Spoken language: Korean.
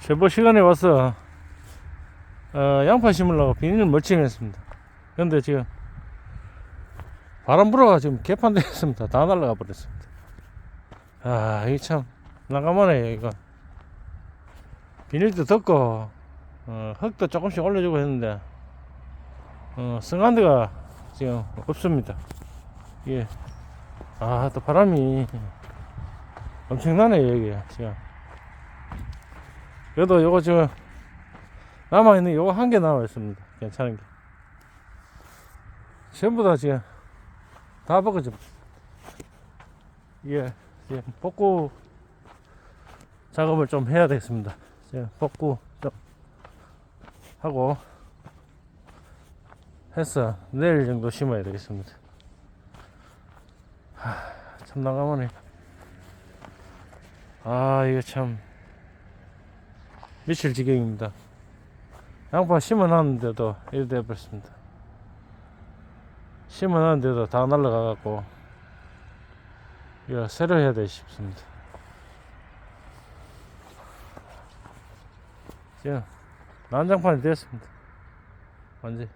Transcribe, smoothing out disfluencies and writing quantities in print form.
제보 시간에 와서 양파 심으려고 비닐 멀칭했습니다. 근데 지금 바람 불어가 지금 개판되었습니다. 다 날라가 버렸습니다. 아, 이게 참 난감하네 이거. 비닐도 덮고 흙도 조금씩 올려주고 했는데 성한데가 지금 없습니다. 예. 아, 또 바람이 엄청나네 여기 지금. 그래도 요거 지금 남아있는 요거 한 개 남아있습니다. 괜찮은 게 전부 다 지금 다 벗어져. 예, 복구 작업을 좀 해야 되겠습니다. 복구 좀 하고 해서 내일 정도 심어야 되겠습니다. 참 난감하네. 아, 이거 참 미칠 지경입니다. 양파 심어놨는데도 이렇게 되어버렸습니다. 심어놨는데도 다 날라가갖고 이거 새로 해야 돼 싶습니다. 지금 난장판이 되었습니다. 완전